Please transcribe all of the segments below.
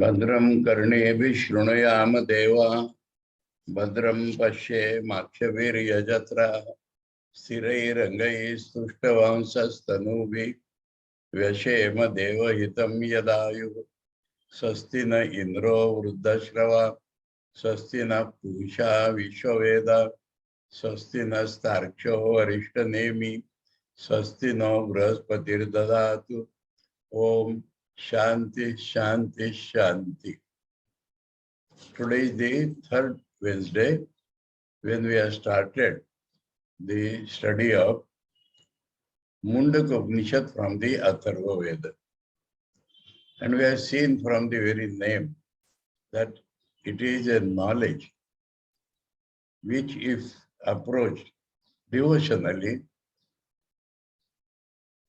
भद्रं कर्णेभिः शृणुयाम देवा भद्रं पश्ये माक्षवीर्यजत्राः स्थिरैरङ्गैः स्तुष्टवंशस्तनूभिः व्यशेम देवहितं यदायुः स्वस्ति न इन्द्रो वृद्धश्रवा स्वस्ति न पूषा विश्ववेदा स्वस्ति नस्तार्क्ष्यो वरिष्ठनेमि स्वस्ति नो बृहस्पतिर्ददातु ओम शांति शांति शांति. Today is the third Wednesday when we have started the study of Muṇḍaka Upanishad from the Atharva Veda. And we have seen from the very name that it is a knowledge which, if approached devotionally,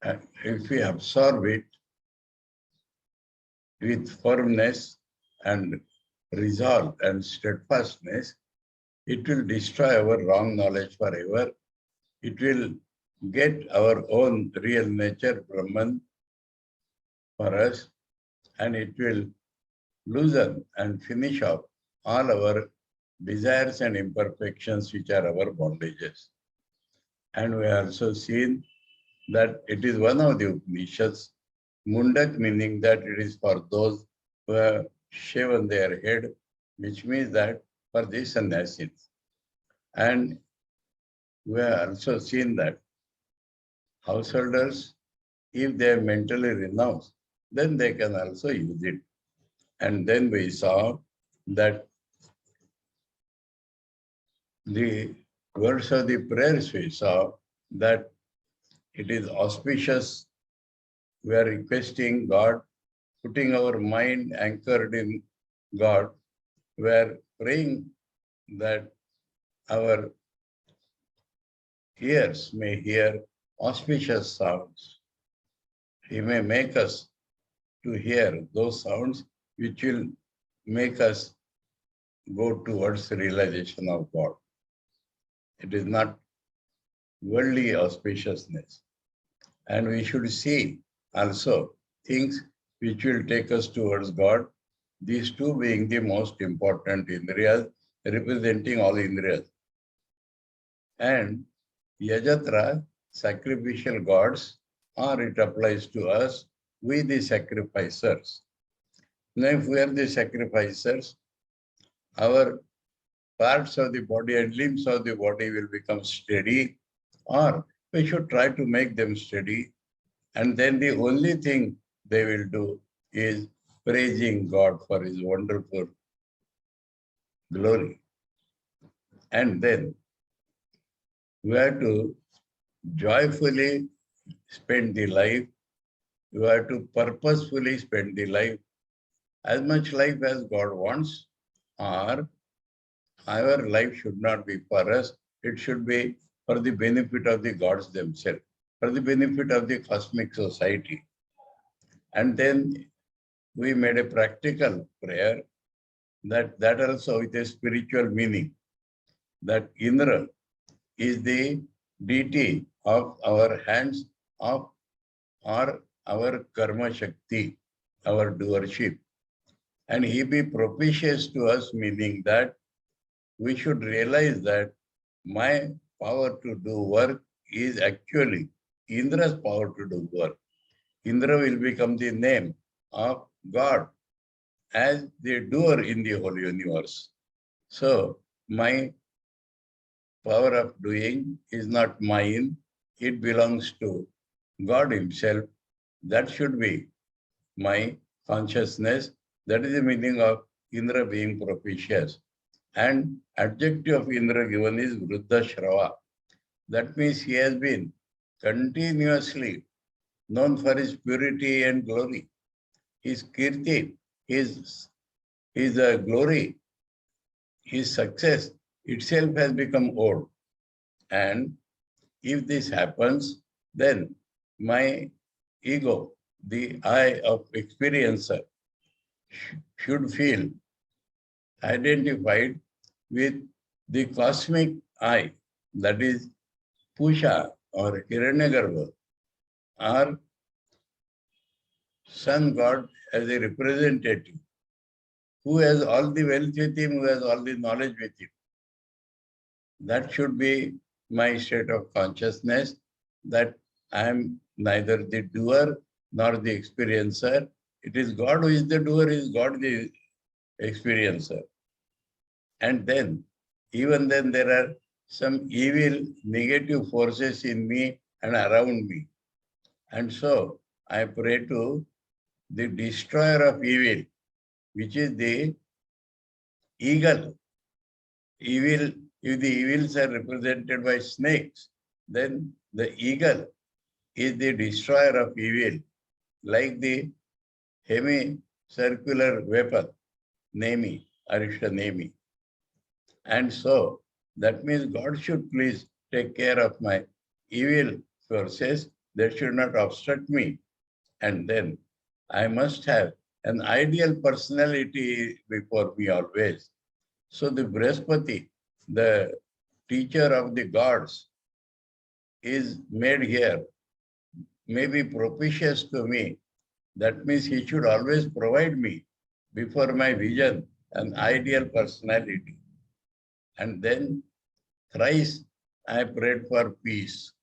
and if we absorb it with firmness and resolve and steadfastness, it will destroy our wrong knowledge forever. It will get our own real nature, Brahman, for us, and it will loosen and finish off all our desires and imperfections which are our bondages. And we have also seen that it is one of the Upanishads, Mundak, meaning that it is for those who have shaven their head, which means that for the sannyasis. And we have also seen that householders, if they mentally renounce, then they can also use it. And then we saw that the words of the prayers, we saw that it is auspicious. We are requesting God, putting our mind anchored in God. We are praying that our ears may hear auspicious sounds. He may make us to hear those sounds which will make us go towards the realization of God. It is not worldly auspiciousness. And we should see also things which will take us towards God, these two being the most important indriyas, representing all indriyas. And Yajatra, sacrificial gods, or it applies to us, we the sacrificers. Now, if we are the sacrificers, our parts of the body and limbs of the body will become steady, or we should try to make them steady. And then the only thing they will do is praising God for His wonderful glory. And then we have to joyfully spend the life. We have to purposefully spend the life, as much life as God wants, or our life should not be for us. It should be for the benefit of the gods themselves, for the benefit of the cosmic society. And then we made a practical prayer that also with a spiritual meaning, that Indra is the deity of our hands of or our karma shakti, our doership. And he be propitious to us, meaning that we should realize that my power to do work is actually Indra's power to do work. Indra will become the name of God as the doer in the whole universe. So my power of doing is not mine, it belongs to God Himself. That should be my consciousness. That is the meaning of Indra being propitious. And adjective of Indra given is Vruddha Shrava. That means he has been continuously known for his purity and glory. His kirti, his glory, his success itself has become old. And if this happens, then my ego, the I of experiencer, should feel identified with the cosmic I, that is Pusha or Hiranyagarbha, or sun god as a representative who has all the wealth with him, who has all the knowledge with him. That should be my state of consciousness, that I am neither the doer nor the experiencer. It is God who is the doer, is God the experiencer. And then, even then, there are some evil, negative forces in me and around me. And so, I pray to the destroyer of evil, which is the eagle. Evil, if the evils are represented by snakes, then the eagle is the destroyer of evil, like the hemicircular weapon, Nemi, Arishta Nemi. And so, that means God should please take care of my evil forces. They should not obstruct me. And then I must have an ideal personality before me always. So the Brihaspati, the teacher of the gods, is made here, may be propitious to me. That means he should always provide me before my vision an ideal personality. And then thrice I prayed for peace.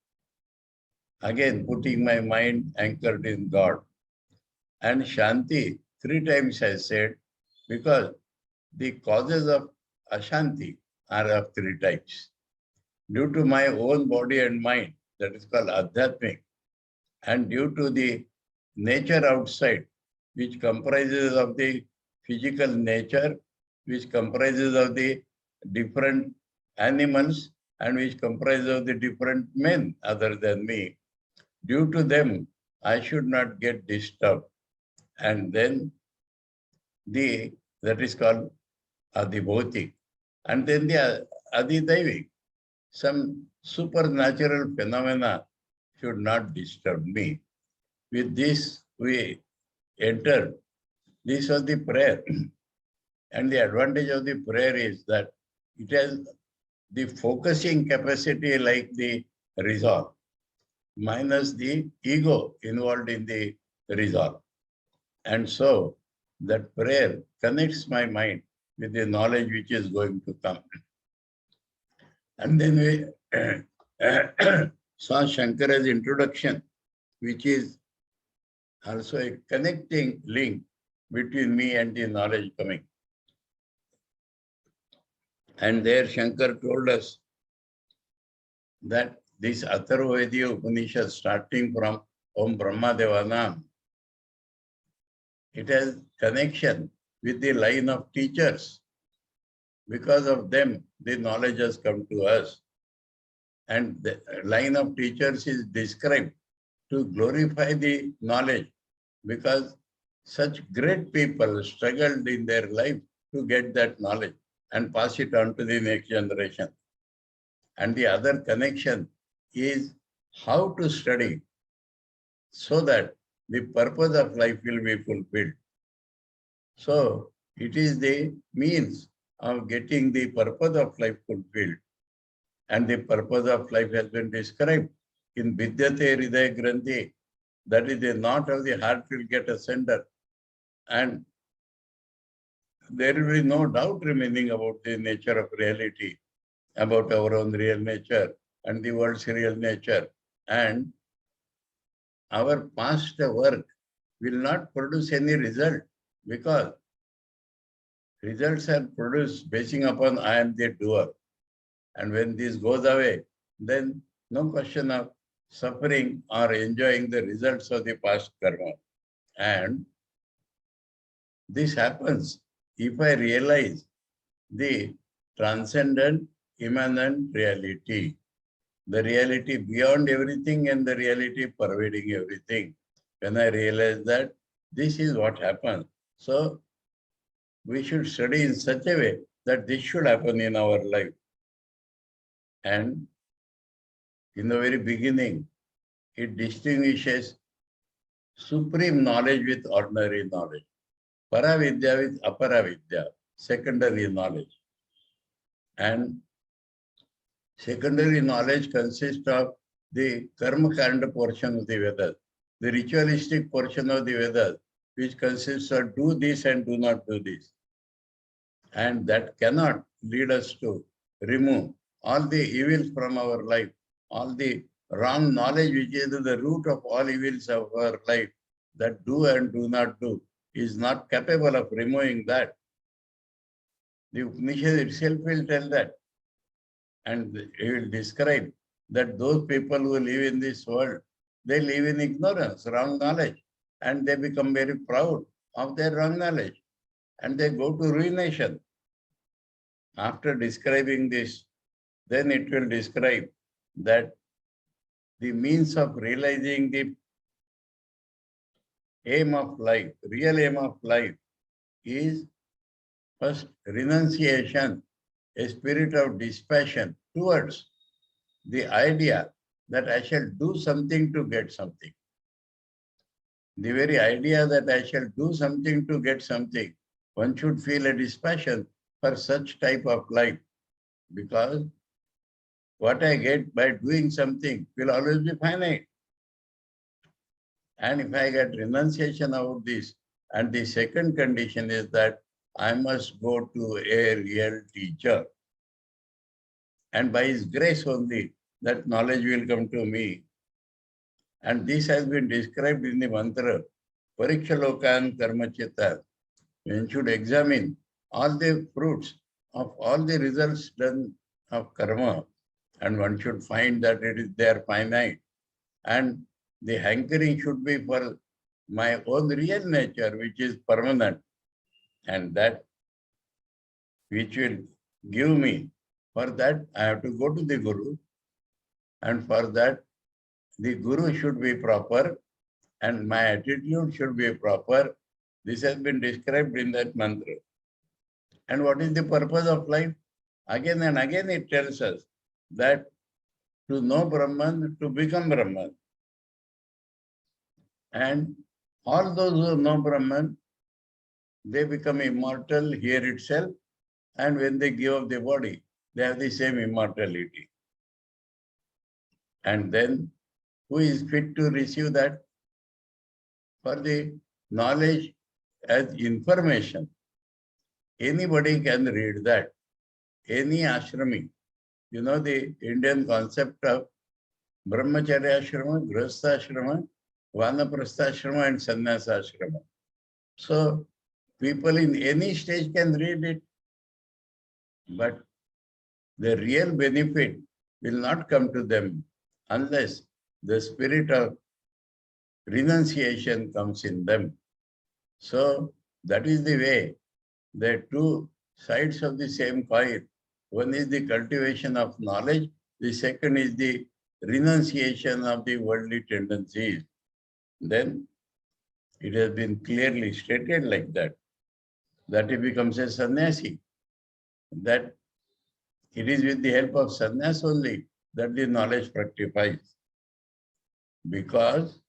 Again, putting my mind anchored in God. And Shanti, 3 times I said, because the causes of Ashanti are of 3 types. Due to my own body and mind, that is called Adhyatmic, and due to the nature outside, which comprises of the physical nature, which comprises of the different animals, and which comprises of the different men other than me, due to them, I should not get disturbed. And then that is called Adibhautik. And then the Adidaivik, some supernatural phenomena should not disturb me. With this, we entered. This was the prayer. And the advantage of the prayer is that it has the focusing capacity like the resolve, minus the ego involved in the resolve. And so that prayer connects my mind with the knowledge which is going to come. And then we saw Shankara's introduction, which is also a connecting link between me and the knowledge coming. And there Shankar told us that this Atharva Veda Upanishad, starting from Om Brahma Devanam, it has connection with the line of teachers. Because of them, the knowledge has come to us. And the line of teachers is described to glorify the knowledge, because such great people struggled in their life to get that knowledge and pass it on to the next generation. And the other connection is how to study so that the purpose of life will be fulfilled. So it is the means of getting the purpose of life fulfilled. And the purpose of life has been described in Vidyate Hridaya Granthi. That is, the knot of the heart will get asunder. And there will be no doubt remaining about the nature of reality, about our own real nature and the world's real nature. And our past work will not produce any result, because results are produced basing upon I am the doer. And when this goes away, then no question of suffering or enjoying the results of the past karma. And this happens if I realize the transcendent, immanent reality, the reality beyond everything and the reality pervading everything. When I realize that this is what happens, so we should study in such a way that this should happen in our life. And in the very beginning, it distinguishes supreme knowledge with ordinary knowledge, Paravidya with Aparavidya, secondary knowledge. And secondary knowledge consists of the Karma Kanda portion of the Vedas, the ritualistic portion of the Vedas, which consists of do this and do not do this. And that cannot lead us to remove all the evils from our life, all the wrong knowledge which is the root of all evils of our life, that do and do not do, is not capable of removing that. The Upanishad itself will tell that. And it will describe that those people who live in this world, they live in ignorance, wrong knowledge, and they become very proud of their wrong knowledge, and they go to ruination. After describing this, then it will describe that the means of realizing the aim of life, real aim of life, is first renunciation, a spirit of dispassion towards the idea that I shall do something to get something. The very idea that I shall do something to get something, one should feel a dispassion for such type of life, because what I get by doing something will always be finite. And if I get renunciation about this, and the second condition is that I must go to a real teacher. And by his grace only, that knowledge will come to me. And this has been described in the mantra, Parikshalokan Karmachitta. One should examine all the fruits of all the results done of karma, and one should find that they are finite. And the hankering should be for my own real nature, which is permanent, and that which will give me. For that, I have to go to the Guru, and for that, the Guru should be proper, and my attitude should be proper. This has been described in that mantra. And what is the purpose of life? Again and again it tells us that to know Brahman, to become Brahman. And all those who know Brahman, they become immortal here itself, and when they give up the body, they have the same immortality. And then, who is fit to receive that? For the knowledge as information, anybody can read that. Any ashrami. You know the Indian concept of Brahmacharya ashrama, Grihastha ashrama, Vanaprastha ashrama, and Sannyasa ashrama. So people in any stage can read it, but the real benefit will not come to them unless the spirit of renunciation comes in them. So that is the way. The two sides of the same coin. One is the cultivation of knowledge, the second is the renunciation of the worldly tendencies. Then it has been clearly stated like that he becomes a sannyasi, that it is with the help of sannyas only that the knowledge fructifies. Because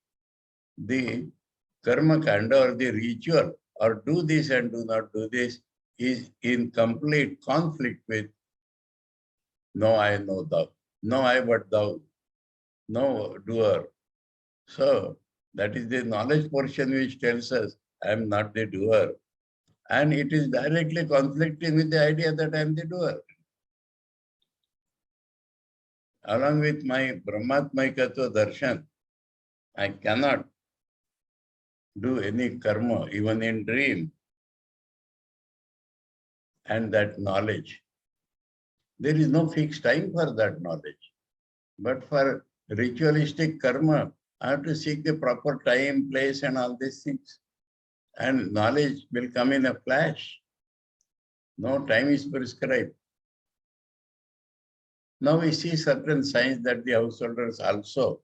the karma kanda or the ritual, or do this and do not do this, is in complete conflict with no I, no thou, no I but thou, no doer. So that is the knowledge portion which tells us I am not the doer. And it is directly conflicting with the idea that I am the doer. Along with my Brahmatmaikatva darshan, I cannot do any karma, even in dream. And that knowledge, there is no fixed time for that knowledge. But for ritualistic karma, I have to seek the proper time, place, and all these things. And knowledge will come in a flash. No time is prescribed. Now we see certain signs that the householders also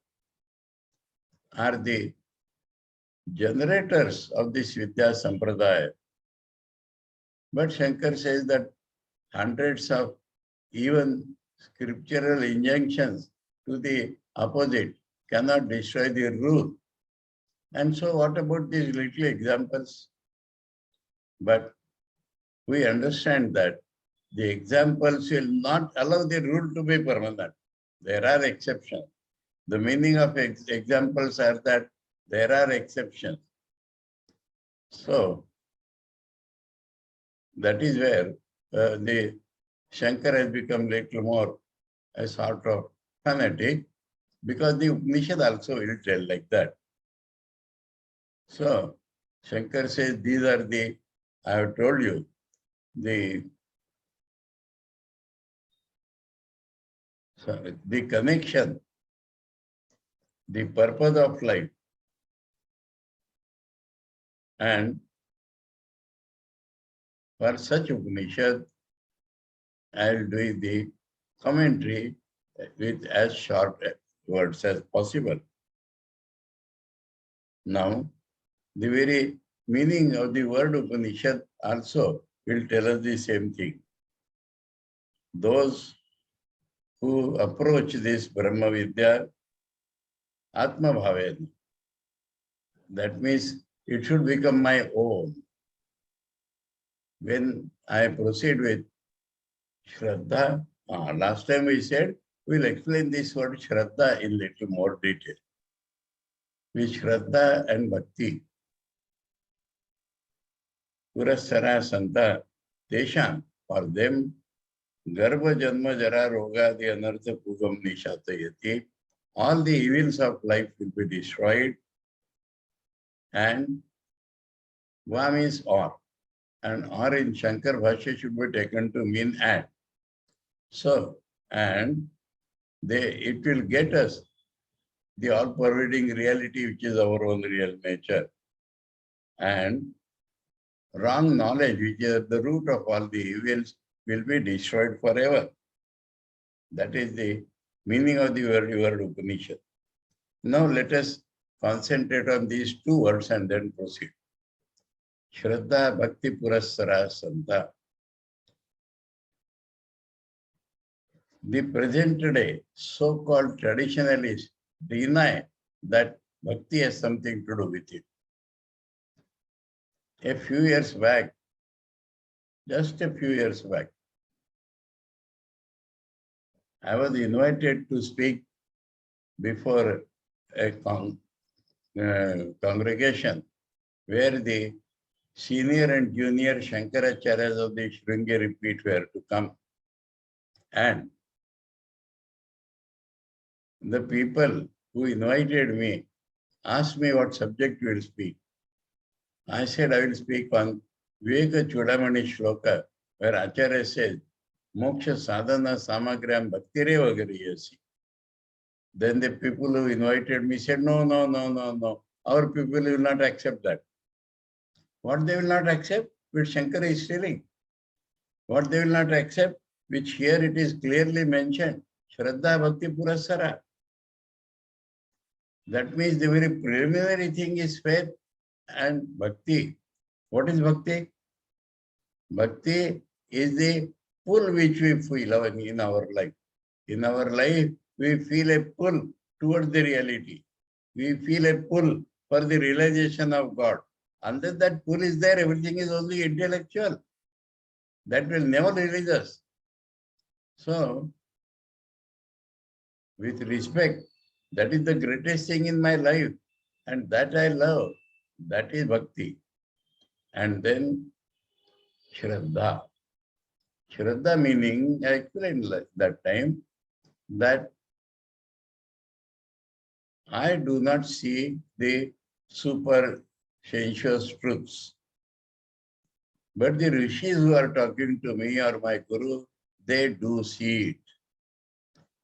are the generators of this Vidya Sampradaya. But Shankar says that hundreds of even scriptural injunctions to the opposite cannot destroy the rule. And so what about these little examples? But we understand that the examples will not allow the rule to be permanent. There are exceptions. The meaning of examples are that there are exceptions. So that is where the Shankar has become little more a sort of fanatic, because the Upanishad also will tell like that. So Shankar says these are the, I have told you, the connection, the purpose of life, and for such Upanishad, I will do the commentary with as short words as possible. Now, the very meaning of the word Upanishad also will tell us the same thing. Those who approach this Brahma Vidya Atma Bhavena, that means it should become my own. When I proceed with Shraddha, last time we said, we'll explain this word Shraddha in little more detail. With Shraddha and Bhakti, Purasara Santa, Tesham, for them, Garbha Janma Jara Roga, the Anartha Pugam Nishatayati, all the evils of life will be destroyed, and Va means or. And or in Shankar Bhashya should be taken to mean and. So, and it will get us the all-pervading reality, which is our own real nature. And wrong knowledge, which is at the root of all the evils, will be destroyed forever. That is the meaning of the word Upanishad. Now let us concentrate on these two words and then proceed. Shraddha Bhakti Purasara Santa. The present day so-called traditionalists deny that bhakti has something to do with it. A few years back, just a few years back, I was invited to speak before a congregation where the senior and junior Shankaracharyas of the Sringeri Peeth were to come. And the people who invited me asked me what subject you will speak. I said I will speak on Viveka Chudamani Shloka, where Acharya says, Moksha sadhana samagriyam bhaktireva gariyasi. Then the people who invited me said, no. Our people will not accept that. What they will not accept, which Shankara is telling. What they will not accept, which here it is clearly mentioned, Shraddha Bhakti Purasara. That means the very preliminary thing is faith and bhakti. What is bhakti? Bhakti is the pull which we feel in our life. In our life, we feel a pull towards the reality. We feel a pull for the realization of God. Unless that pull is there, everything is only intellectual. That will never release us. So, with respect, that is the greatest thing in my life, and that I love. That is bhakti. And then Shraddha. Shraddha meaning, I explained that time, that I do not see the super sensuous truths. But the rishis who are talking to me or my guru, they do see it.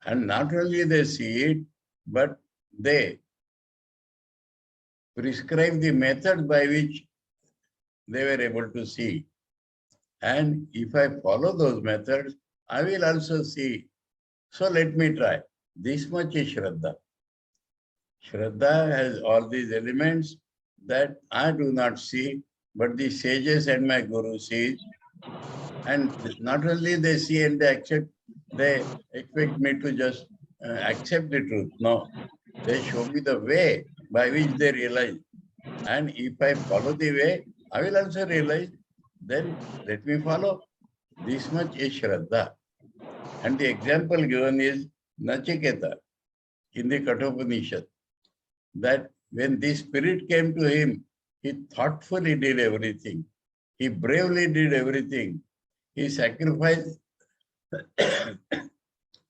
And not only they see it, but they prescribe the method by which they were able to see. And if I follow those methods, I will also see. So let me try. This much is Shraddha. Shraddha has all these elements that I do not see, but the sages and my guru see. And not only they see and they accept, they expect me to just accept the truth. No, they show me the way by which they realize. And if I follow the way, I will also realize. Then let me follow. This much is Shraddha. And the example given is Nachiketa in the Kathopanishad, that when the spirit came to him, he thoughtfully did everything. He bravely did everything. He sacrificed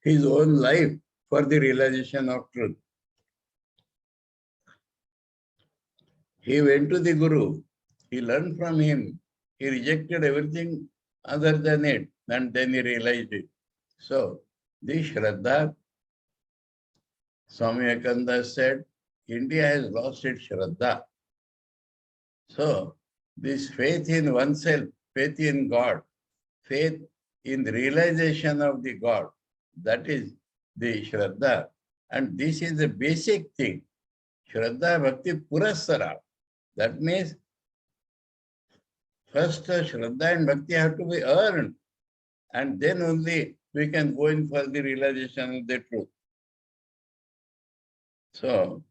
his own life for the realization of truth. He went to the Guru. He learned from him. He rejected everything other than it, and then he realized it. So, this Shraddha, Swami Vivekananda said, India has lost its Shraddha. So, this faith in oneself, faith in God, faith in the realization of the God, that is the Shraddha. And this is the basic thing. Shraddha Bhakti Purassara. That means first Shraddha and Bhakti have to be earned, and then only we can go in for the realization of the truth. So,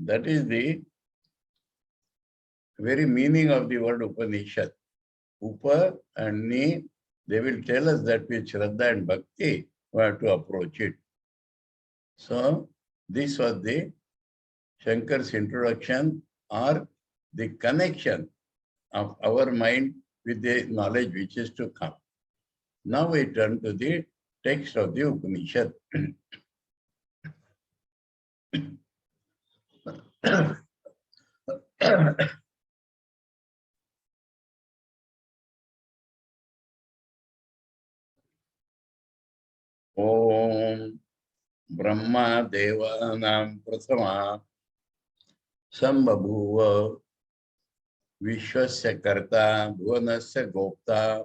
that is the very meaning of the word Upanishad. Upa and Ni, they will tell us that with Shraddha and Bhakti, we have to approach it. So, this was the Shankar's introduction, or the connection of our mind with the knowledge which is to come. Now we turn to the text of the Upanishad. Om Brahma Devanam Prathama Sambhabhuva Vishwasya Karta Bhuvanasya Govta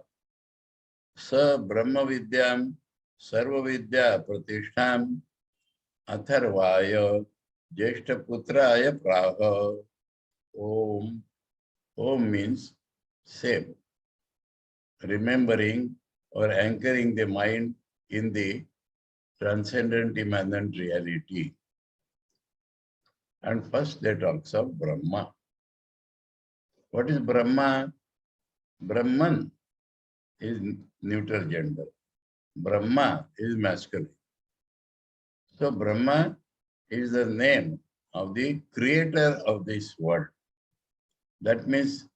Sa Brahma Vidyam Sarva Vidya Pratishtham Atharvaya Jeshta Putraya Praha. Om. Om means same. Remembering or anchoring the mind in the transcendent immanent reality. And first they talks of Brahma. What is Brahma? Brahman is neutral gender. Brahma is masculine. So Brahma is the name of the creator of this world. That means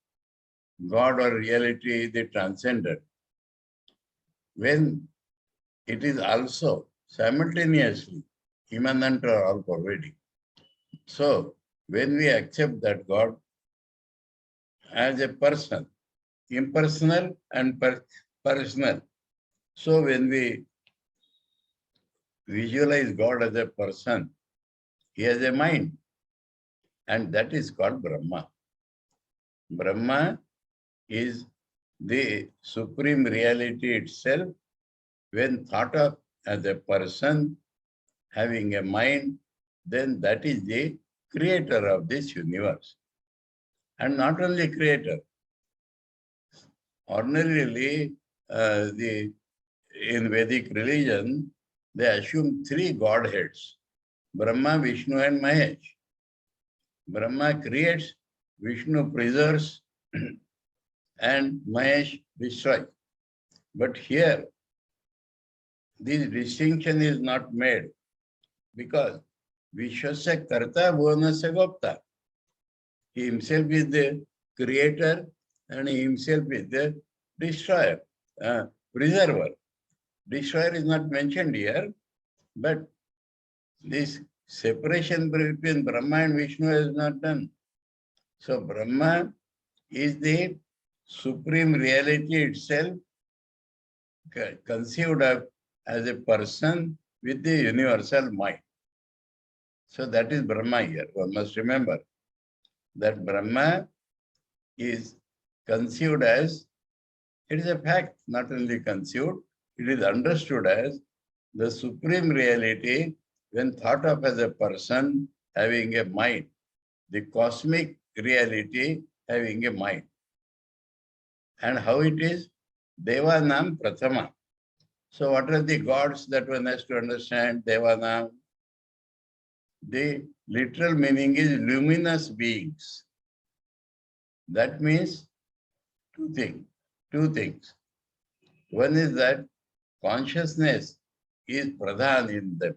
God or reality, the transcendent. When it is also simultaneously immanent or all pervading. So when we accept that God as a person, impersonal and personal. So when we visualize God as a person, he has a mind, and that is called Brahma. Brahma is the supreme reality itself when thought of as a person having a mind, then that is the creator of this universe. And not only creator. Ordinarily, in Vedic religion, they assume three godheads, Brahma, Vishnu and Mahesh. Brahma creates, Vishnu preserves, and Mahesh destroys. But here, this distinction is not made because Vishwasya Karta Bhuvanasya Gopta. He himself is the creator and he himself is the destroyer, preserver. Destroyer is not mentioned here, but this separation between Brahma and Vishnu is not done. So Brahma is the supreme reality itself, conceived of as a person with the universal mind. So that is Brahma here. One must remember that Brahma is conceived as, it is a fact, not only conceived, it is understood as the supreme reality when thought of as a person having a mind, the cosmic reality having a mind. And how it is? Devanam Prathama. So what are the gods that one has to understand? Devanam. The literal meaning is luminous beings. That means two things. One is that consciousness is pradhan in them.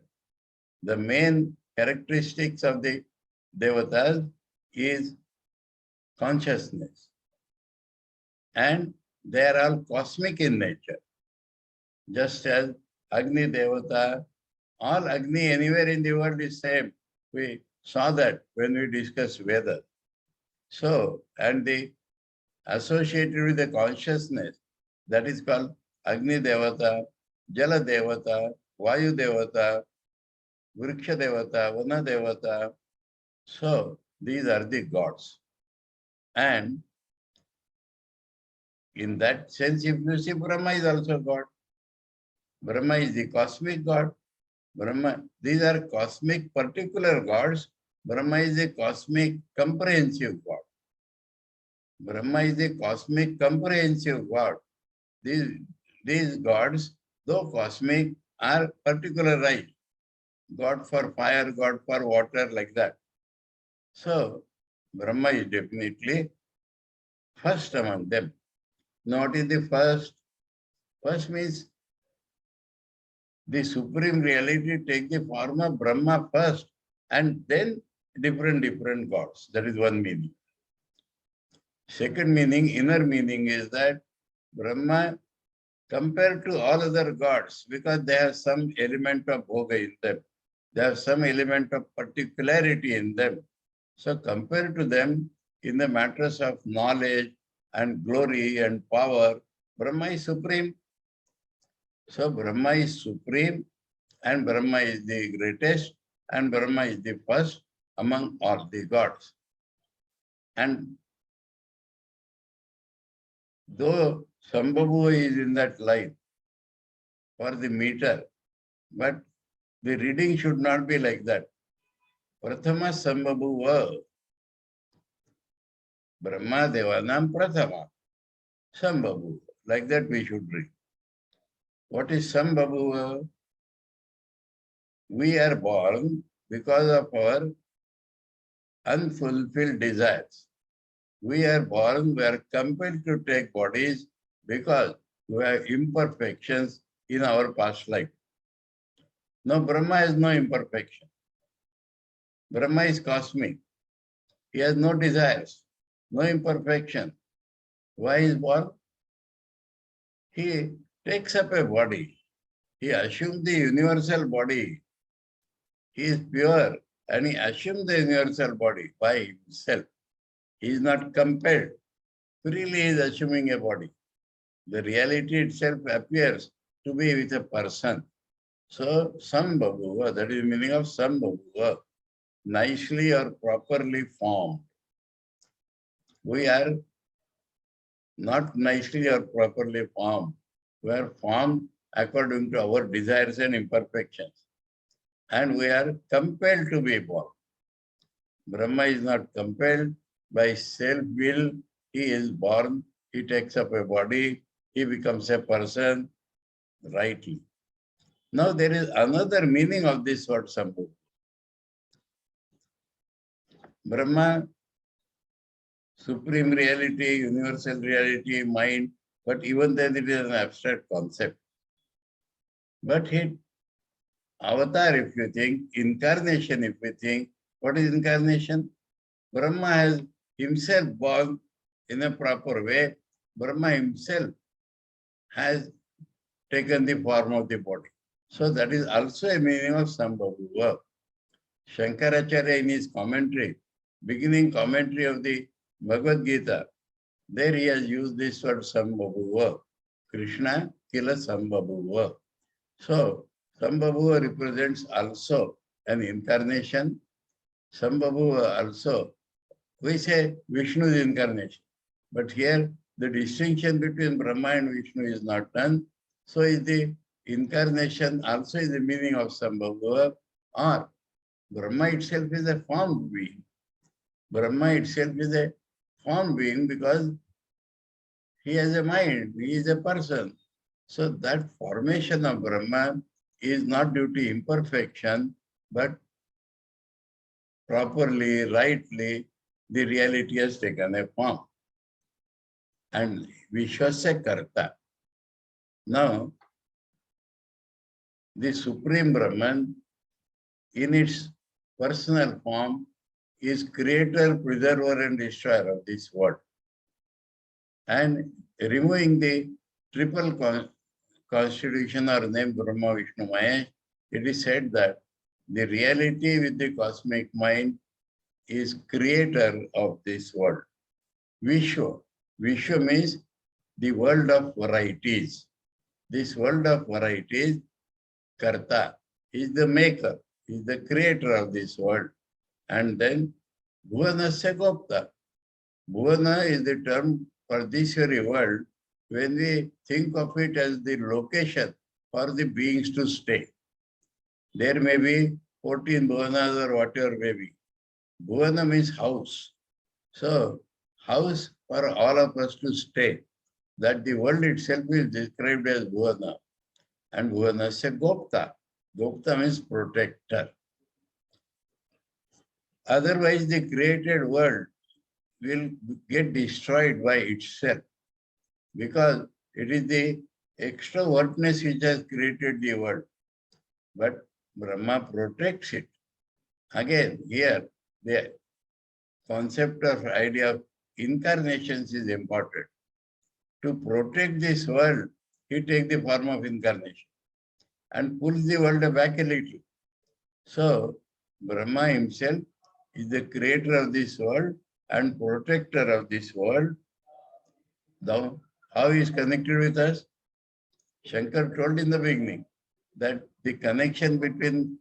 The main characteristics of the devatas is consciousness. And they are all cosmic in nature. Just as Agni Devata, all Agni anywhere in the world is same. We saw that when we discussed Veda. So, and the associated with the consciousness, that is called Agni Devata, Jala Devata, Vayu Devata, Vriksha Devata, Vana Devata. So, these are the gods. And in that sense, if you see, Brahma is also God. Brahma is the cosmic God. Brahma, these are cosmic particular gods. Brahma is a cosmic comprehensive God. Brahma is a cosmic comprehensive God. These gods, though cosmic, are particularized. God for fire, God for water, like that. So, Brahma is definitely first among them. Now, what is the first? First means the supreme reality take the form of Brahma first and then different gods. That is one meaning. Second meaning, inner meaning is that Brahma compared to all other gods, because they have some element of bhoga in them, they have some element of particularity in them. So compared to them, in the matters of knowledge and glory and power, Brahma is supreme. So Brahma is supreme and Brahma is the greatest and Brahma is the first among all the gods. And though Sambhavu is in that line for the meter, but the reading should not be like that. Prathama Sambhavu Brahma Devanam Prathama Sambhavu. Like that we should read. What is Sambhavu? We are born because of our unfulfilled desires. We are born, we are compelled to take bodies because we have imperfections in our past life. Now, Brahma has no imperfection. Brahma is cosmic. He has no desires, no imperfection. Why is born? He takes up a body. He assumes the universal body. He is pure and he assumes the universal body by himself. He is not compelled. Freely he is assuming a body. The reality itself appears to be with a person. So, Sambhavu, that is the meaning of Sambhavu, nicely or properly formed. We are not nicely or properly formed. We are formed according to our desires and imperfections. And we are compelled to be born. Brahma is not compelled. By self-will, he is born, he takes up a body, he becomes a person rightly. Now there is another meaning of this word Sambhavu. Brahma, supreme reality, universal reality, mind, but even then it is an abstract concept. But avatar, if you think, incarnation, if you think, what is incarnation? Brahma has himself born in a proper way. Brahma himself has taken the form of the body. So that is also a meaning of Sambhavu. Shankaracharya in his commentary, beginning commentary of the Bhagavad Gita, there he has used this word Sambhavu. Krishna Kila Sambhavu. So Sambhavu represents also an incarnation. Sambhavu also, we say Vishnu's incarnation. But here the distinction between Brahma and Vishnu is not done. So is the incarnation also is the meaning of Sambhavu, or Brahma itself is a formed being. Brahma itself is a formed being because he has a mind, he is a person. So that formation of Brahma is not due to imperfection, but properly, rightly, the reality has taken a form. And Vishwasya Karta. Now, the Supreme Brahman, in its personal form, is creator, preserver, and destroyer of this world. and removing the triple constitution or name Brahma, Vishnu, Mahesh, it is said that the reality with the cosmic mind is creator of this world. Vishwa. Vishwa means the world of varieties. This world of varieties, Karta, is the maker, is the creator of this world. And then Bhuvanasya Gopta. Bhuvana is the term for this very world when we think of it as the location for the beings to stay. There may be 14 Bhuvanas or whatever may be. Bhuvana means house. So, house for all of us to stay. That the world itself is described as Bhuvana. And Bhuvanasya Gopta. Gopta means protector. Otherwise, the created world will get destroyed by itself because it is the extrovertness which has created the world. But Brahma protects it. Again, here, the concept of idea of incarnations is important. To protect this world, he takes the form of incarnation and pulls the world back a little. So, Brahma himself is the creator of this world and protector of this world. Now, how he is connected with us? Shankar told in the beginning that the connection between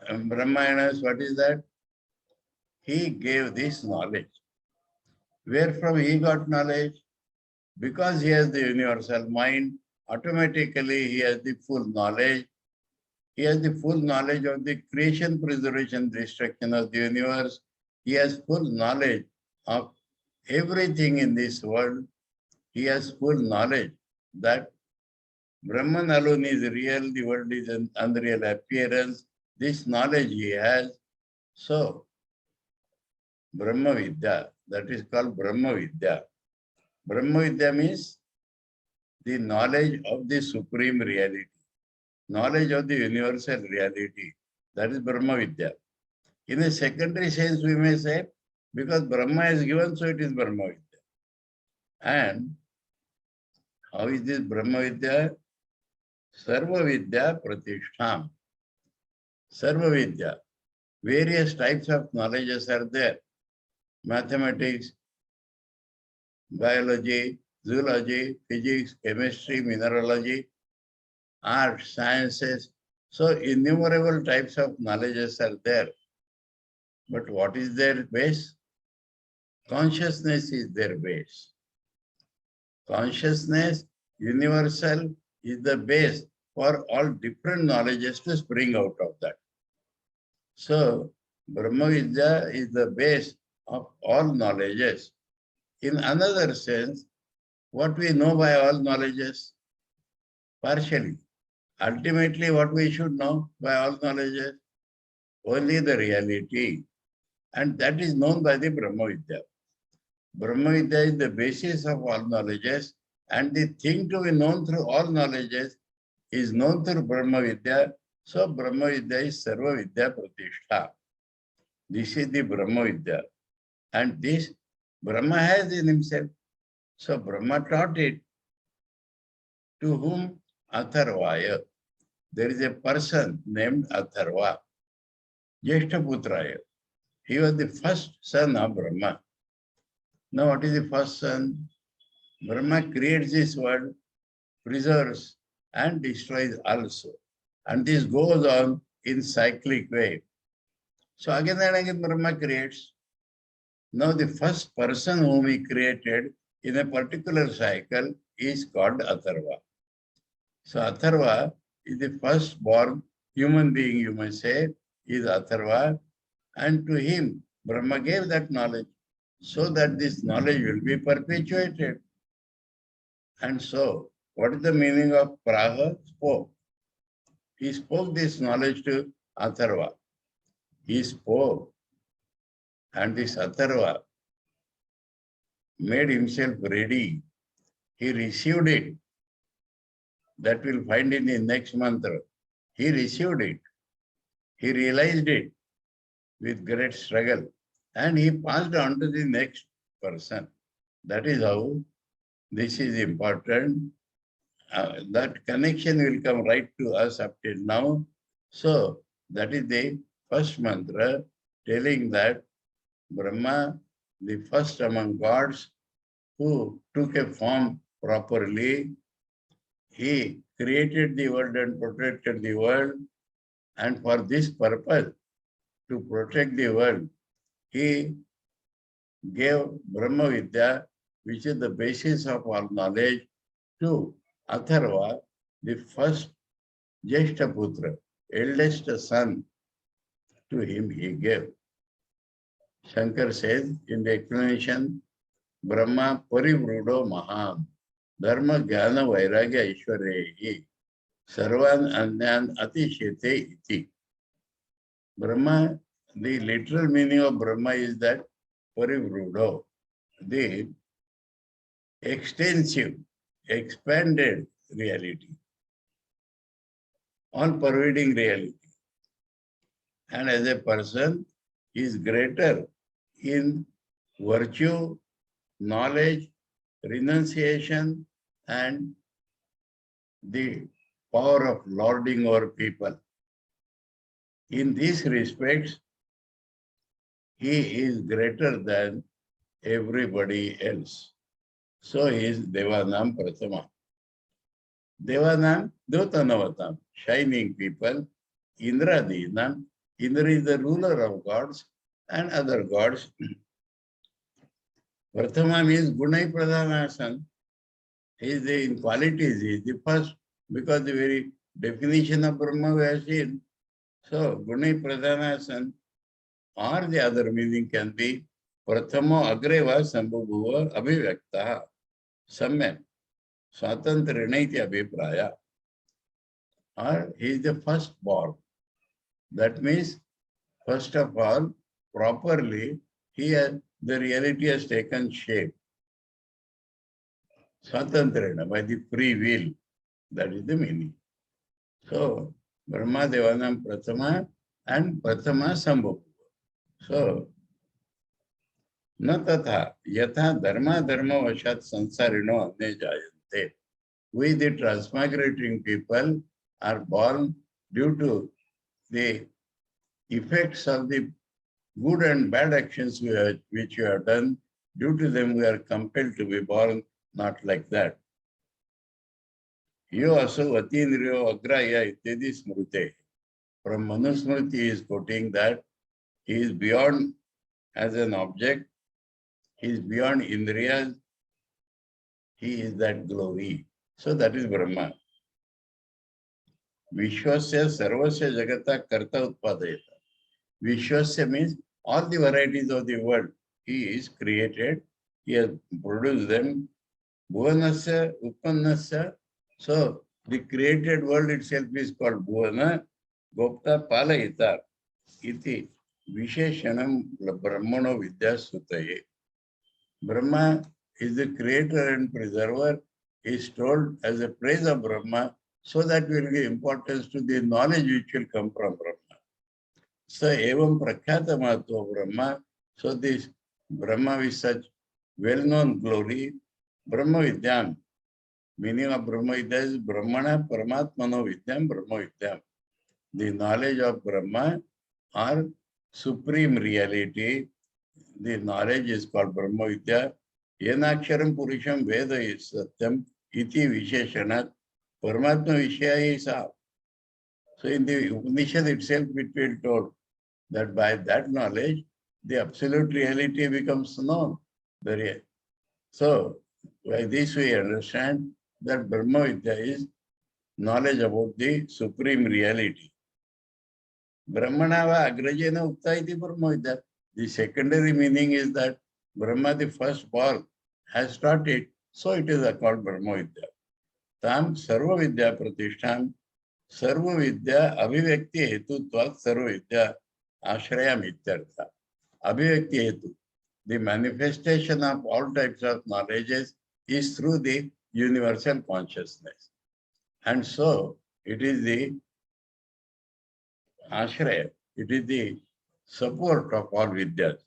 Brahma and us, what is that? He gave this knowledge. Where from he got knowledge? Because he has the universal mind, automatically he has the full knowledge. He has the full knowledge of the creation, preservation, destruction of the universe. He has full knowledge of everything in this world. He has full knowledge that Brahman alone is real, the world is an unreal appearance. This knowledge he has. So, Brahma Vidya, that is called Brahma Vidya. Brahma Vidya means the knowledge of the supreme reality, knowledge of the universal reality. That is Brahma Vidya. In a secondary sense, we may say, because Brahma is given, so it is Brahma Vidya. And how is this Brahma Vidya? Sarva Vidya Pratishtham. Sarva Vidya. Various types of knowledges are there. Mathematics, biology, zoology, physics, chemistry, mineralogy, art, sciences. So innumerable types of knowledges are there. But what is their base? Consciousness is their base. Consciousness, universal, is the base for all different knowledges to spring out of that. So, Brahma Vidya is the base of all knowledges. In another sense, what we know by all knowledges? Partially. Ultimately, what we should know by all knowledges? Only the reality. And that is known by the Brahma Vidya. Brahma Vidya is the basis of all knowledges, and the thing to be known through all knowledges is known through Brahma Vidya. So Brahma Vidya is Sarva Vidya Pratishtha. This is the Brahma Vidya. And this Brahma has in himself. So Brahma taught it. To whom? Atharvaya. There is a person named Atharva. Jeshtaputraya. He was the first son of Brahma. Now what is the first son? Brahma creates this world, preserves and destroys also. And this goes on in cyclic way. So again and again Brahma creates. Now the first person whom he created in a particular cycle is called Atharva. So Atharva is the first born human being, you may say, is Atharva. And to him, Brahma gave that knowledge so that this knowledge will be perpetuated. And so, what is the meaning of Praha? Spoke. He spoke this knowledge to Atharva. He spoke. And this Atharva made himself ready. He received it. That we'll find in the next mantra. He received it. He realized it with great struggle. And he passed on to the next person. That is how this is important. That connection will come right to us up till now. So that is the first mantra telling that Brahma, the first among gods who took a form properly, he created the world and protected the world. And for this purpose, to protect the world, he gave Brahma Vidya, which is the basis of all knowledge, to Atharva, the first Jeshtaputra, eldest son. To him he gave. Shankar says in the explanation, Brahma parivrudo maham, dharma jnana vairagya ishwarehi, sarvan anyan atishete iti. Brahma, the literal meaning of Brahma is that parivrudo, the extensive, expanded reality, all-pervading reality. And as a person, he is greater in virtue, knowledge, renunciation, and the power of lording over people. In these respects, he is greater than everybody else. So he is Devanam Prathama. Devanam Dyotanavatam, shining people. Indradinam, Indra is the ruler of gods and other gods. Prathama means Gunai Pradhanasan. He is in qualities, he is the first, because the very definition of Brahma we have seen. So Gunai Pradhanasan, or the other meaning can be Prathamo Agreva Sambhuva Abhivyakta Samya Swatantrinaiti Abhipraya. Or he is the firstborn. That means, first of all, properly, the reality has taken shape. Swatantrena, by the free will. That is the meaning. So, Brahma Devanam Prathama and Prathama Sambhu. So, na tatha yatha dharma dharma vashat sansarino anye jayante. We, the transmigrating people, are born due to the effects of the good and bad actions which we have done. Due to them, we are compelled to be born not like that. Yo aso atindriyo agraya ityadi smrute. From Manusmriti is quoting that he is beyond as an object, he is beyond indriyas, he is that glory. So that is Brahma. Vishwasya sarvasya jagata karta utpadayata. Vishwasya means all the varieties of the world. He is created, he has produced them. Bhuvanasya, Upannasya. So the created world itself is called Bhuvana, Govta Palayita. Iti Visheshanam Brahmano Vidya Sutaye. Brahma is the creator and preserver, is told as a praise of Brahma, so that we will give importance to the knowledge which will come from Brahma. So, evam prakhyata mahatva Brahma. So, this Brahma with such well-known glory, Brahma Vidyam. Meaning of Brahma Vidya is Brahmana Paramatmano Vidyam Brahma Vidyam. The knowledge of Brahma or supreme reality, the knowledge is called Brahma Vidya. Yenaksharam Purusham Veda is Satyam Iti Visheshanat Paramatma Vishaya is all. So in the Upanishad itself, it will told that by that knowledge, the absolute reality becomes known. So by this we understand that Brahma Vidya is knowledge about the supreme reality. Brahmanava agrajena ukta iti Brahma Vidya. The secondary meaning is that Brahma, the firstborn, has taught it, so it is called Brahma Vidya. Tam Sarva Vidya Pratishtham Sarva Vidya Abhivyakti Hetu Tvat Sarva Vidya Ashrayam Ityartha. Abhivyakti Hetu. The manifestation of all types of knowledges is through the universal consciousness. And so it is the Ashraya, it is the support of all Vidyas.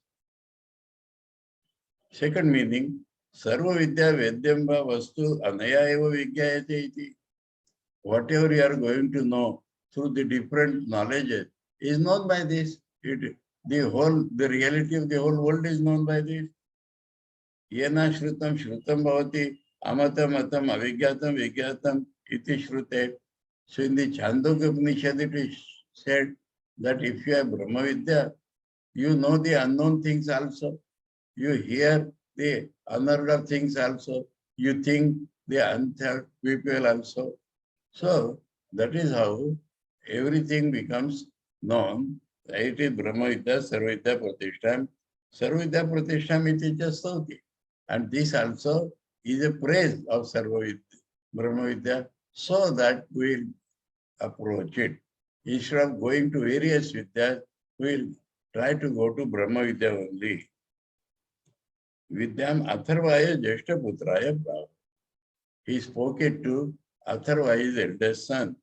Second meaning, Sarva Vidya Vedyamba Vastu Anaya Eva Vigyayate iti. Whatever you are going to know through the different knowledges is known by this. The reality of the whole world is known by this. Yena Shrutam Shrutam Bhavati Amatam Atam Avigyatam Vigyatam iti Shrute. So in the Chandogya Upanishad it is said that if you have Brahma Vidya, you know the unknown things also. You hear the unheard of things also. You think the unthought people also. So that is how everything becomes known. It is Brahma Vidya, Sarva Vidya Pratishtham. Sarva Vidya Pratishtham iti Jastauti. And this also is a praise of Sarva Vidya, Brahma Vidya, so that we will approach it. Instead of going to various Vidyas, we will try to go to Brahma Vidya only. Vidyam Atharvaya Jeshta Putraya Brahma. He spoke it to Atharva, his eldest son.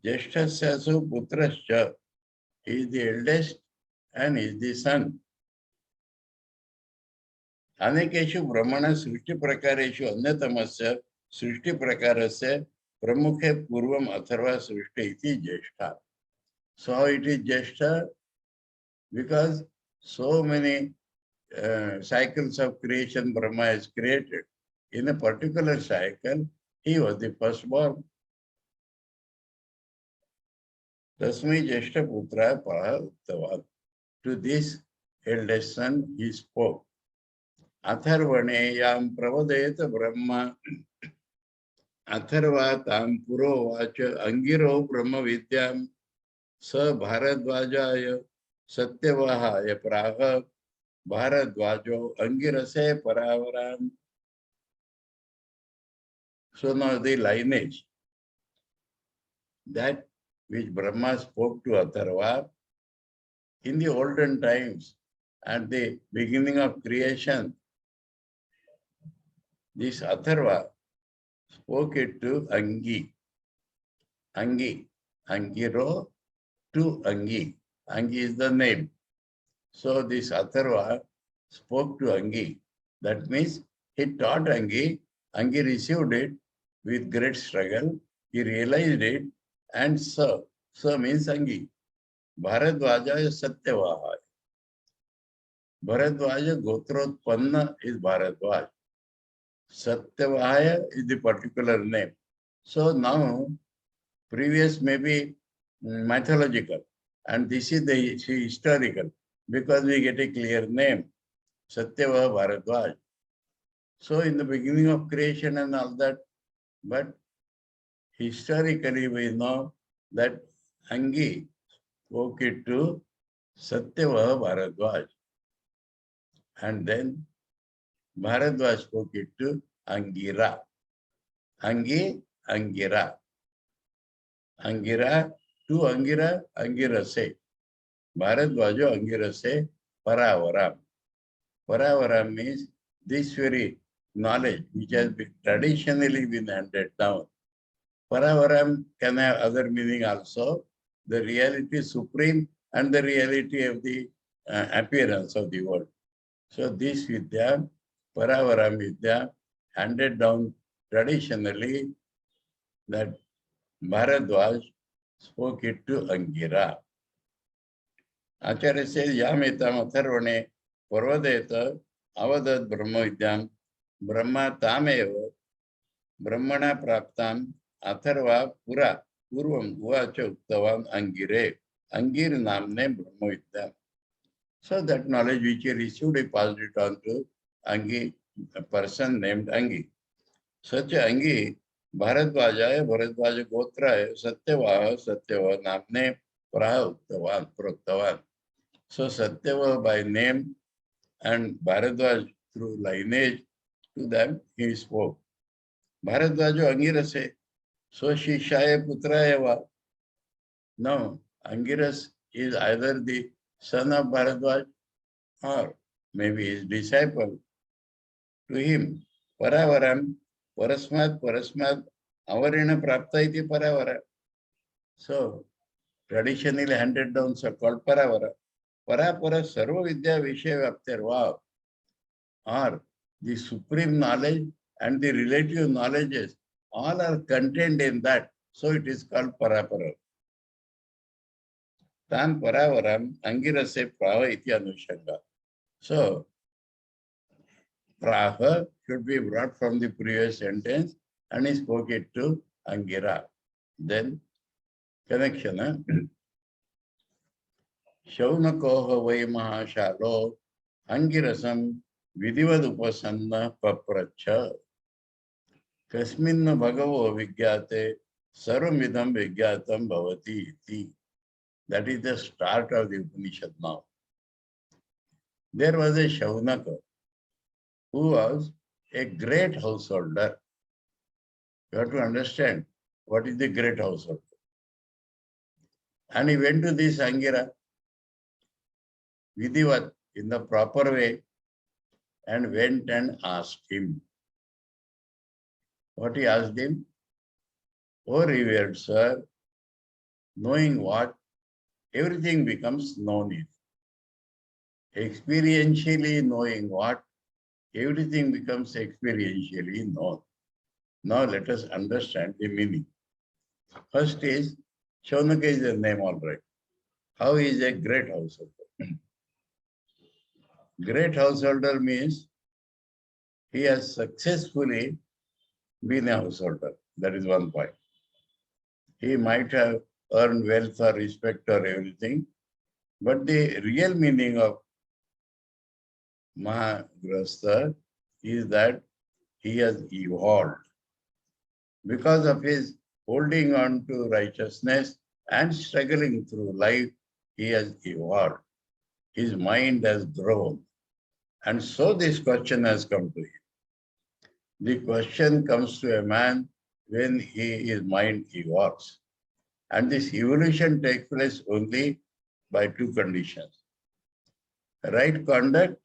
Jeshtasyasu Putrascha. He is the eldest and he is the son. Anekeshu Brahmana Srishti Prakareshu Anyatamasya Srishti Prakarasya Pramukhe Purvam Atharva Srishti iti Jeshta. So it is Jeshta because so many cycles of creation Brahma has created. In a particular cycle, he was the firstborn. Tasmai Jeshta Putra Paha Uttavan. To this eldest son he spoke. Atharvane yam pravadeta Brahma Atharva tam puro vacha angiro Brahma vidyam sa Bharadvajaya Satyavahaya praha Bharadvajo angirase paravaram. So now the lineage that which Brahma spoke to Atharva in the olden times at the beginning of creation, this Atharva spoke it to Angi. Angi. Angiro to Angi. Angi is the name. So this Atharva spoke to Angi. That means he taught Angi. Angi received it with great struggle. He realized it and Sa. Sa means Angi. Bharadvajaya Satyavahaya. Bharadvaja Gotrotpanna is Bharadvaj. Satyavahaya is the particular name. So now, previous may be mythological, and this is the historical, because we get a clear name, Satyavaha Bharadvaj. So in the beginning of creation and all that, but historically we know that Angi spoke it to Satyavaha Bharadvaj. And then Bharadvaj spoke it to Angira. Angi, Angira. Angira, to Angira, Angirase. Bharadvajo Angirase, Paravaram. Paravaram means this very knowledge which has been traditionally been handed down. Paravaram can have other meaning also. The reality supreme and the reality of the appearance of the world. So this Vidya, Paravaram Vidya, handed down traditionally that Bharadvaj spoke it to Angira. Acharya says, Yametam Atharvane Parvadeta Avadat Brahma Vidyam Brahma Tameva Brahmana Praptam Atharva Pura Purvam Uvacha Uktavan Angire Angir Namne Brahma Vidyam. So that knowledge which he received, he passed it on to Angi, a person named Angi. Such Angi, Bharadvajaya, Bharadvaja Gotraya, Satyavaha Namne Praha Uktavan. So Satyavaha by name and Bharadvaj through lineage to them he spoke. Bharadvajo Angirase, so Shishaya Putrayava. Now, Angiras is either the son of Bharadvaj or maybe his disciple. To him, Paravaram, Parasmat, Avarina Prapta iti Paravara. So, traditionally handed down so-called Paravara. Parapara Sarva Vidya Vishaya Vapterva. Or the supreme knowledge and the relative knowledges, all are contained in that. So it is called parapara. Tan paravaram angirase prava iti anushanga. So, praha should be brought from the previous sentence and he spoke it to Angira. Then, connection. Shaunakoha vai mahashalo angirasam vidivad upasanna papracha kasminna bhagavo vigyate sarvamidam vigyatam bhavati iti. That is the start of the Upanishad now. There was a Shaunaka who was a great householder. You have to understand what is the great householder. And he went to this Angira, Vidivat, in the proper way, and went and asked him. What he asked him? O revered sir, knowing what, everything becomes known. Experientially knowing what, everything becomes experientially known. Now let us understand the meaning. First is, Shaunaka is a name, all right. How he is a great householder? Great householder means he has successfully been a householder. That is one point. He might have earned wealth or respect or everything, but the real meaning of Mahagrastha is that he has evolved. Because of his holding on to righteousness and struggling through life, he has evolved. His mind has grown. And so this question has come to him. The question comes to a man when his mind evolves. And this evolution takes place only by two conditions. Right conduct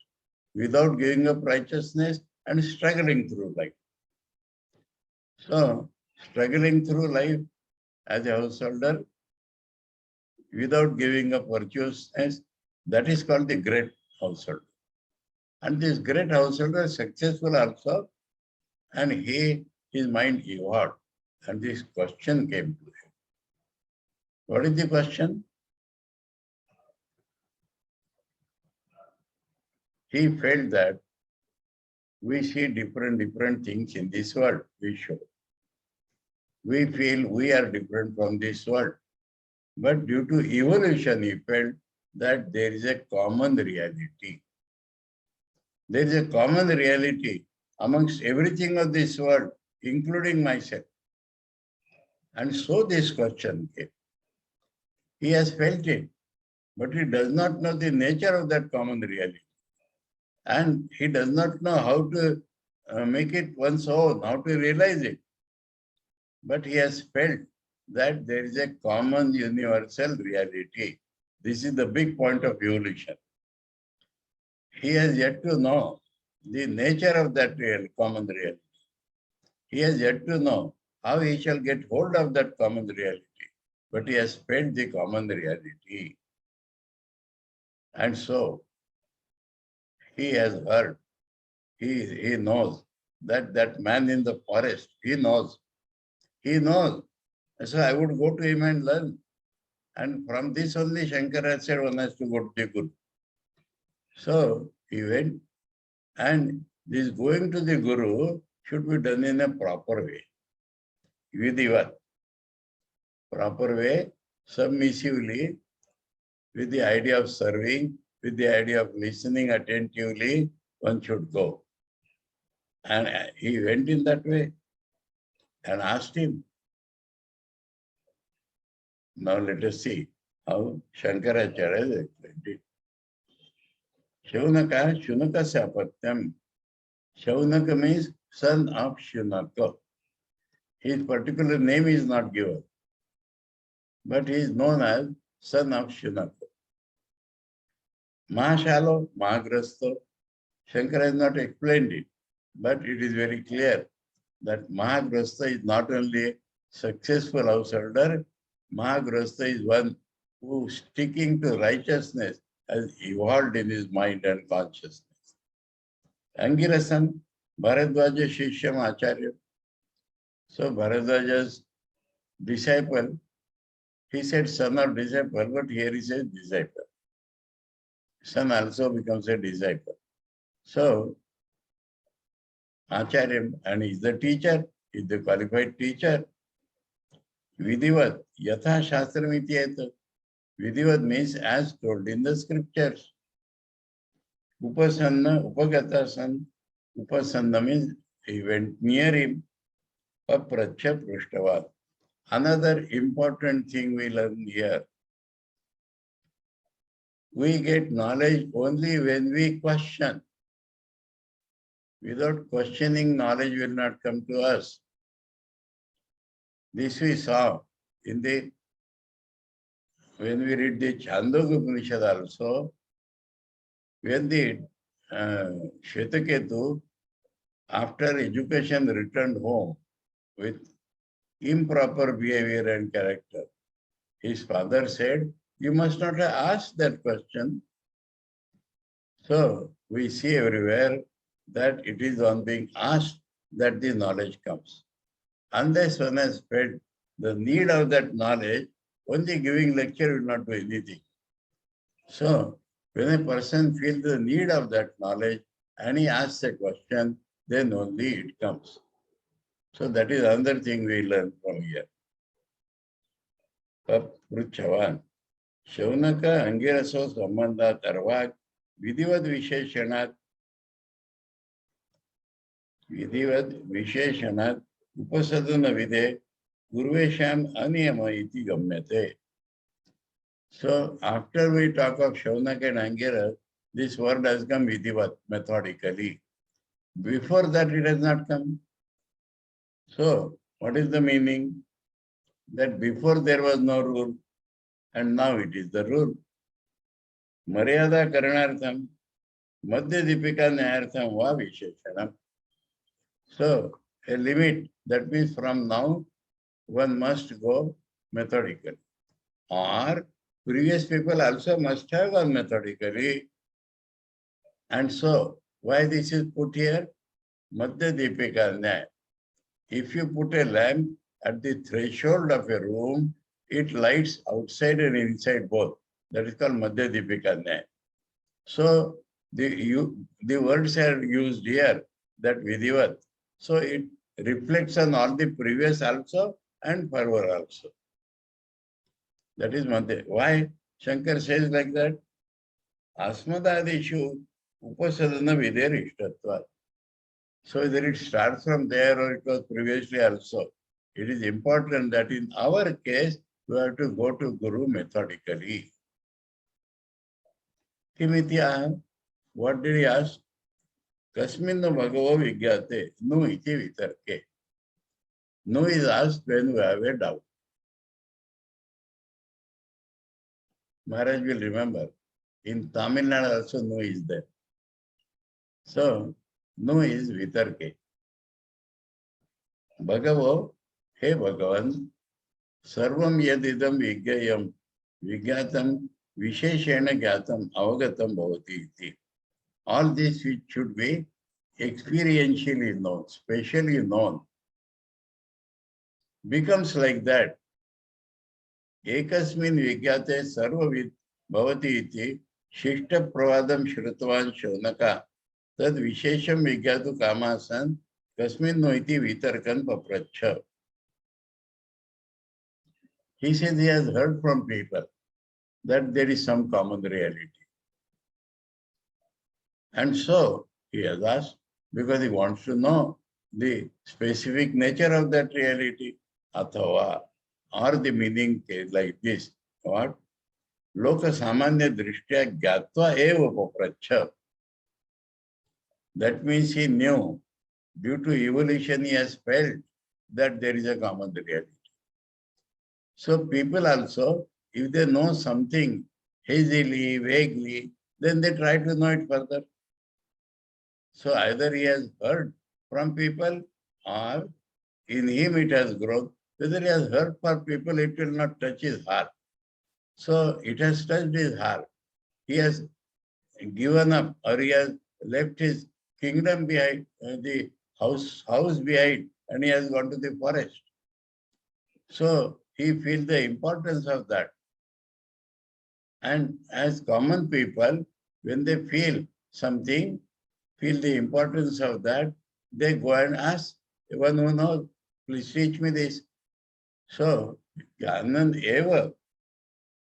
without giving up righteousness and struggling through life. So, struggling through life as a householder without giving up virtuousness, that is called the great householder. And this great householder is successful also, and his mind evolved. And this question came to him. What is the question? He felt that we see different things in this world, we show. We feel we are different from this world. But due to evolution, he felt that there is a common reality. There is a common reality amongst everything of this world, including myself. And so this question came. He has felt it, but he does not know the nature of that common reality. And he does not know how to make it one's own, how to realize it. But he has felt that there is a common universal reality. This is the big point of evolution. He has yet to know the nature of that common reality. He has yet to know how he shall get hold of that common reality. But he has felt the common reality. And so, he has heard, he knows that man in the forest, he knows. So I would go to him and learn. And from this only Shankara said one has to go to the Guru. So he went, and this going to the Guru should be done in a proper way. Vidivat. Proper way, submissively, with the idea of serving, with the idea of listening attentively, one should go. And he went in that way and asked him. Now let us see how Shankaracharya has explained it. Shaunaka, Shunaka Sapatyam. Shaunaka means son of Shunaka. His particular name is not given, but he is known as son of Shunaka. Mahashalo, Mahagrastha. Shankara has not explained it, but it is very clear that Mahagrastha is not only a successful householder, Mahagrastha is one who, sticking to righteousness, has evolved in his mind and consciousness. Angirasan, Bharadwaja Shishyam Acharya. So Bharadwaja's disciple, he said son or disciple, but here he says disciple. Son also becomes a disciple. So Acharya, and he is the teacher, he is the qualified teacher. Vidivat, Yatha Shastram Ityeta. Vidivat means as told in the scriptures. Upasanna, Upagata san. Upasanna means he went near him. Papracha Prushtavad. Another important thing we learn here. We get knowledge only when we question. Without questioning, knowledge will not come to us. This we saw in the, when we read the Mundaka Upanishad also, when the Shvetaketu, after education, returned home with improper behavior and character. His father said, you must not have asked that question. So we see everywhere that it is on being asked that the knowledge comes. Unless one has felt the need of that knowledge, only giving lecture will not do anything. So when a person feels the need of that knowledge and he asks a question, then only it comes. So that is another thing we learn from here. Pruchavan. Shaunaka Angiraso Sambandha Tarvak Vidivad Visheshanat Upasadana Vide Gurvesham Aniyama iti Gamyate. So after we talk of Shaunaka and Angira, this word has come Vidivat, methodically. Before that it has not come. So what is the meaning? That before there was no rule and now it is the rule. Maryada Karanartham, Madhya Dipika Nyayartham Va Visheshanam. So a limit, that means from now one must go methodically. Or previous people also must have gone methodically. And so why this is put here? Madhya Dipika Nyaya. If you put a lamp at the threshold of a room, it lights outside and inside both. That is called Madhya Dipika Nyaya. So the words are used here, that Vidivat. So it reflects on all the previous also and forward also. That is Madhya. Why Shankar says like that? Asmadadishu upasadana vidher ishtatva. So whether it starts from there or it was previously also, it is important that in our case, we have to go to Guru methodically. Kimitya, what did he ask? Kasminna bhagavo vigyate, nu iti vitarke. Nu is asked when we have a doubt. Maharaj will remember, in Tamil Nadu also nu is there. So, nu is vitarke. Bhagavo, he Bhagavan, sarvam yadidam vigyayam, vigyatam visheshena gyatam avagatam bhavati iti. All this which should be experientially known, specially known, becomes like that. Ekasmin vigyate sarvavid bhavati iti shishta pravadam shrutvan shaunaka tad vishesham vigyatu kamasan kasmin no iti vitarkan papracha. He says he has heard from people that there is some common reality. And so he has asked because he wants to know the specific nature of that reality. Atharva, or the meaning like this. What? Loka samanya drishtya gyatva eva papracha. That means he knew, due to evolution, he has felt that there is a common reality. So people also, if they know something hazily, vaguely, then they try to know it further. So either he has heard from people or in him it has grown. Whether he has heard from people, it will not touch his heart. So it has touched his heart. He has given up or he has left his kingdom behind, the house behind, and he has gone to the forest. So he feels the importance of that. And as common people, when they feel something, feel the importance of that, they go and ask, one who knows, please teach me this. So, Jnanam eva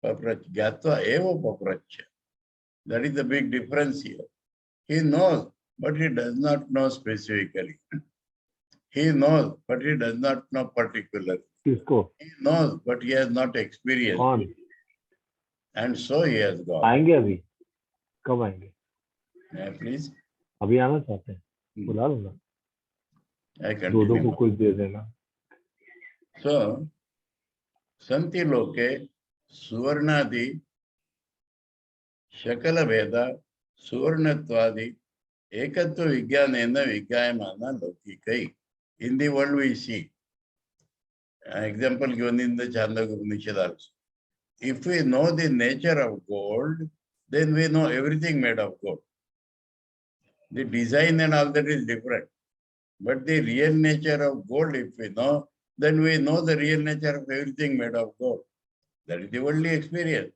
paprachya, gyatva eva paprachya. That is the big difference here. He knows, but he does not know specifically. He knows, but he does not know particularly. He knows, but he has not experienced. And so he has gone. आएंगे अभी कब आएंगे? Please. अभी आना चाहते हैं? बुला लूंगा. I continue. दो को कुछ दे देना. So, Santi Loke, Suvarnadi, Shakala Veda, Suvarnatvadi, Ekatva Vijnanena Vijnayamana Laukikai. In the world we see. An example given in the Chandogya Upanishad also. If we know the nature of gold, then we know everything made of gold. The design and all that is different. But the real nature of gold, if we know, then we know the real nature of everything made of gold. That is the worldly experience.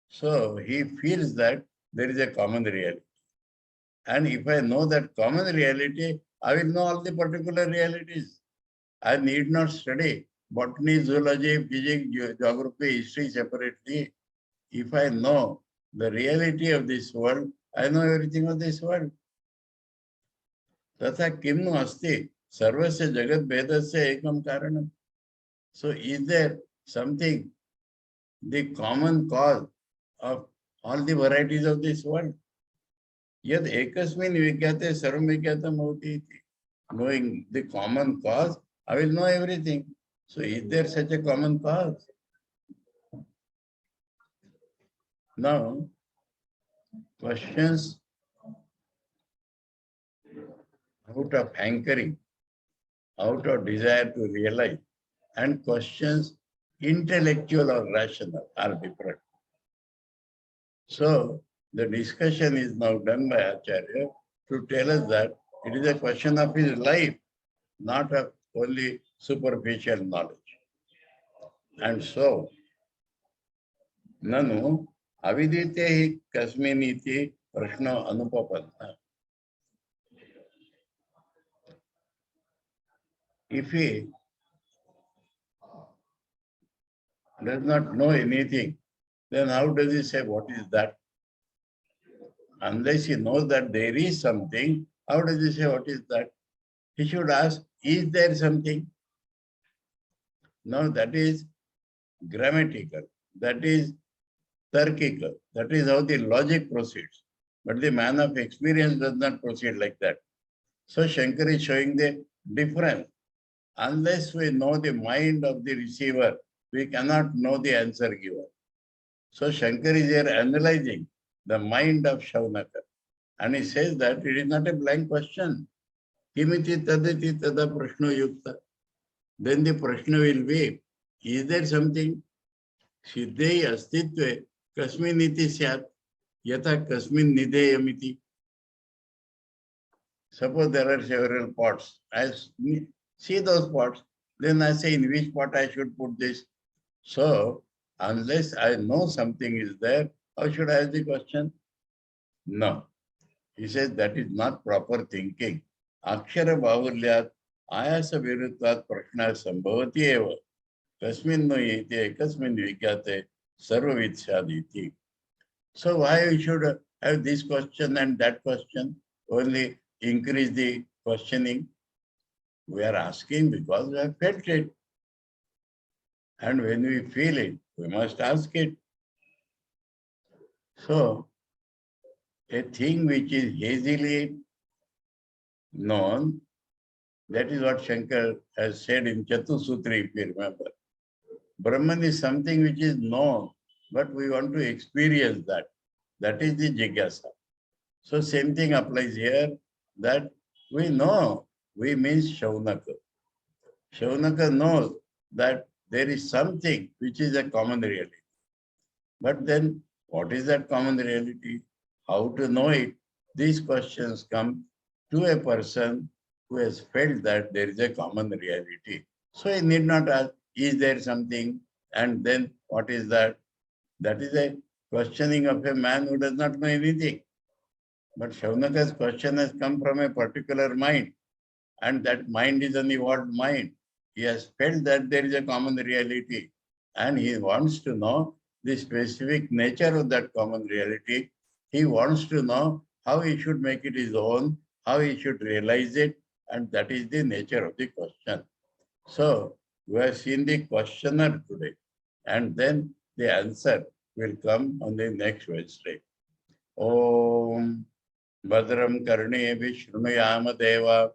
So he feels that there is a common reality. And if I know that common reality, I will know all the particular realities. I need not study botany, zoology, physics, geography, history separately. If I know the reality of this world, I know everything of this world. तथा किम्नु अस्ति सर्वस्य जगत भेदस्य एकम कारणम. So is there something, the common cause of all the varieties of this world? Yad ekasmin vigyate sarvam vigyatam bhavati iti. Knowing the common cause, I will know everything. So is there such a common cause? Now, questions out of hankering, out of desire to realize, and questions intellectual or rational are different. So the discussion is now done by Acharya to tell us that it is a question of his life, not of only superficial knowledge. And so, nanu avidite hi kasminiti prashno anupapanna. If he does not know anything, then how does he say what is that? Unless he knows that there is something, how does he say what is that? He should ask, is there something? Now that is grammatical, that is tarkical, that is how the logic proceeds. But the man of experience does not proceed like that. So Shankar is showing the difference. Unless we know the mind of the receiver, we cannot know the answer giver. So Shankar is here analyzing the mind of Shaunaka. And he says that it is not a blank question. Kimiti tadati tada prashno yukta. Then the prashna will be, is there something? Siddhei astitve kasminiti syat yatha kasmin nideyamiti. Suppose there are several pots. I see those pots, then I say in which pot I should put this. So, unless I know something is there, how should I ask the question? No. He says that is not proper thinking. Akshara bahulyat ayasa virutvat prashna sambhavati eva. Kasmin no yete kasmin vigyate sarvavidsyaditi. So why you should have this question and that question? Only increase the questioning. We are asking because we have felt it. And when we feel it, we must ask it. So, a thing which is hazily known, that is what Shankar has said in Chatusutri, if you remember. Brahman is something which is known, but we want to experience that. That is the jigyasa. So same thing applies here, that we know, we means Shaunaka. Shaunaka knows that there is something which is a common reality. But then, what is that common reality? How to know it? These questions come to a person who has felt that there is a common reality. So he need not ask, is there something? And then what is that? That is a questioning of a man who does not know anything. But Shaunaka's question has come from a particular mind, and that mind is an evolved mind. He has felt that there is a common reality, and he wants to know the specific nature of that common reality. He wants to know how he should make it his own, how he should realize it, and that is the nature of the question. So we have seen the questioner today, and then the answer will come on the next Wednesday. Om Badram Karne Vishnuyama Deva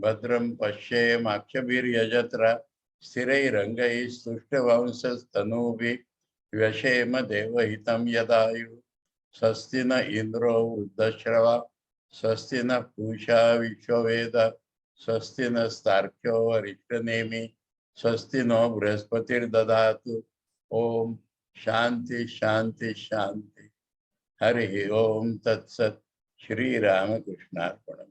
Badram Pashe Makshambiriyajatra Stirai Rangai Sushtivamsas Tanuvi Vyashema Deva Hitam Yadayu Sastina Indro Uddashrava Sastina Pusha Vishwaveda Sastina Starkyo Rishtanemi Sastino Brahspatir Dadatu Om Shanti Shanti Shanti Hari Om Tat Sat Shri Ramakrishna Arpanam.